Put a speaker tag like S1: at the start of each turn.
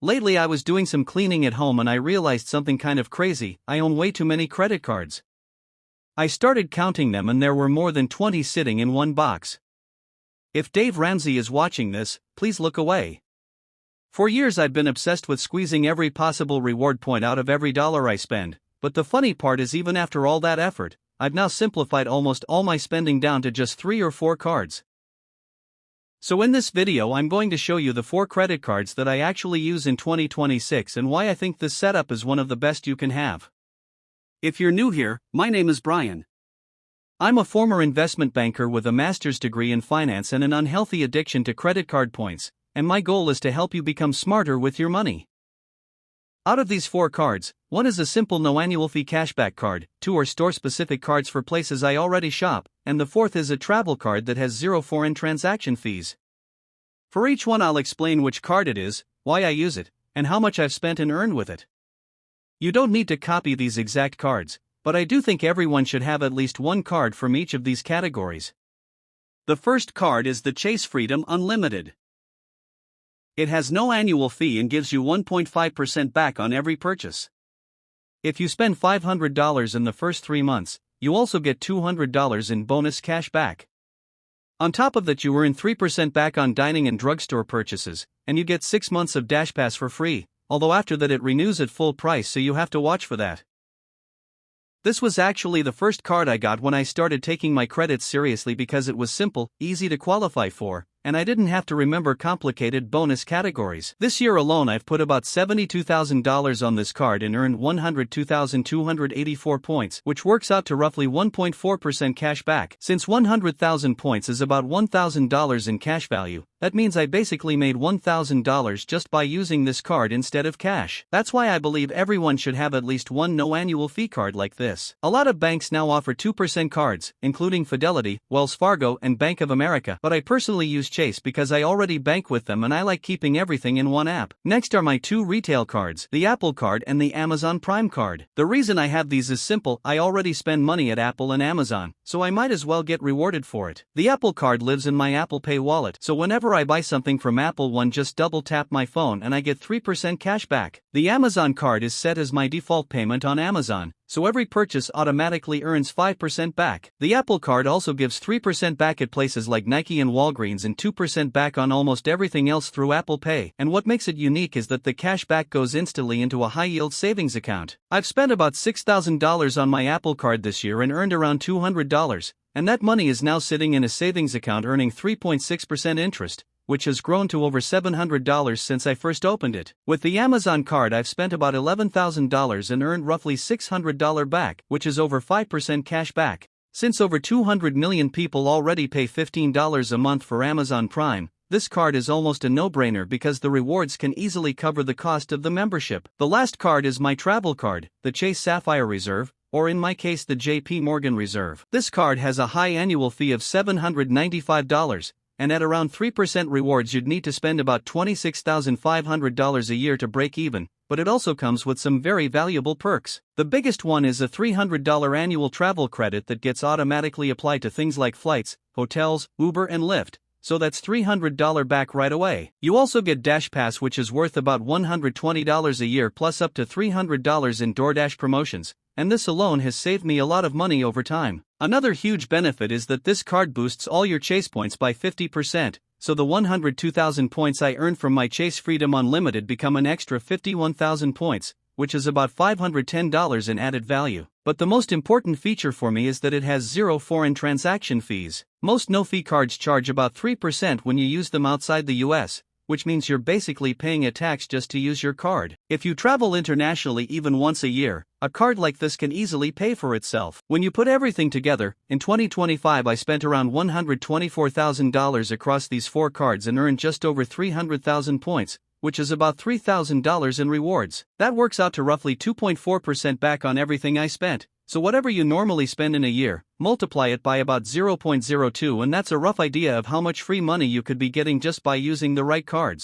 S1: Lately I was doing some cleaning at home and I realized something kind of crazy. I own way too many credit cards. I started counting them and there were more than 20 sitting in one box. If Dave Ramsey is watching this, please look away. For years I've been obsessed with squeezing every possible reward point out of every dollar I spend, but the funny part is even after all that effort, I've now simplified almost all my spending down to just 3 or 4 cards. So in this video I'm going to show you the 4 credit cards that I actually use in 2026 and why I think this setup is one of the best you can have. If you're new here, my name is Brian. I'm a former investment banker with a master's degree in finance and an unhealthy addiction to credit card points, and my goal is to help you become smarter with your money. Out of these 4 cards, one is a simple no annual fee cashback card, 2 are store-specific cards for places I already shop, and the 4th is a travel card that has 0 foreign transaction fees. For each one I'll explain which card it is, why I use it, and how much I've spent and earned with it. You don't need to copy these exact cards, but I do think everyone should have at least one card from each of these categories. The first card is the Chase Freedom Unlimited. It has no annual fee and gives you 1.5% back on every purchase. If you spend $500 in the first 3 months, you also get $200 in bonus cash back. On top of that, you earn 3% back on dining and drugstore purchases, and you get 6 months of DashPass for free, although after that it renews at full price, so you have to watch for that. This was actually the first card I got when I started taking my credits seriously because it was simple, easy to qualify for, and I didn't have to remember complicated bonus categories. This year alone I've put about $72,000 on this card and earned 102,284 points, which works out to roughly 1.4% cash back. Since 100,000 points is about $1,000 in cash value, that means I basically made $1,000 just by using this card instead of cash. That's why I believe everyone should have at least one no annual fee card like this. A lot of banks now offer 2% cards, including Fidelity, Wells Fargo, and Bank of America, but I personally use Chase because I already bank with them and I like keeping everything in one app. Next are my 2 retail cards, the Apple Card and the Amazon Prime Card. The reason I have these is simple: I already spend money at Apple and Amazon, so I might as well get rewarded for it. The Apple Card lives in my Apple Pay wallet, so whenever I buy something from Apple One, just double tap my phone and I get 3% cash back. The Amazon Card is set as my default payment on Amazon, so every purchase automatically earns 5% back. The Apple Card also gives 3% back at places like Nike and Walgreens and 2% back on almost everything else through Apple Pay, and what makes it unique is that the cash back goes instantly into a high-yield savings account. I've spent about $6,000 on my Apple Card this year and earned around $200, and that money is now sitting in a savings account earning 3.6% interest, which has grown to over $700 since I first opened it. With the Amazon Card I've spent about $11,000 and earned roughly $600 back, which is over 5% cash back. Since over 200 million people already pay $15 a month for Amazon Prime, this card is almost a no-brainer because the rewards can easily cover the cost of the membership. The last card is my travel card, the Chase Sapphire Reserve, or in my case the JP Morgan Reserve. This card has a high annual fee of $795, and at around 3% rewards you'd need to spend about $26,500 a year to break even, but it also comes with some very valuable perks. The biggest one is a $300 annual travel credit that gets automatically applied to things like flights, hotels, Uber and Lyft, so that's $300 back right away. You also get DashPass, which is worth about $120 a year plus up to $300 in DoorDash promotions, and this alone has saved me a lot of money over time. Another huge benefit is that this card boosts all your Chase points by 50%, so the 102,000 points I earned from my Chase Freedom Unlimited become an extra 51,000 points, which is about $510 in added value. But the most important feature for me is that it has 0 foreign transaction fees. Most no-fee cards charge about 3% when you use them outside the US, which means you're basically paying a tax just to use your card. If you travel internationally even once a year, a card like this can easily pay for itself. When you put everything together, in 2025 I spent around $124,000 across these 4 cards and earned just over 300,000 points, which is about $3,000 in rewards. That works out to roughly 2.4% back on everything I spent. So whatever you normally spend in a year, multiply it by about 0.02 and that's a rough idea of how much free money you could be getting just by using the right cards.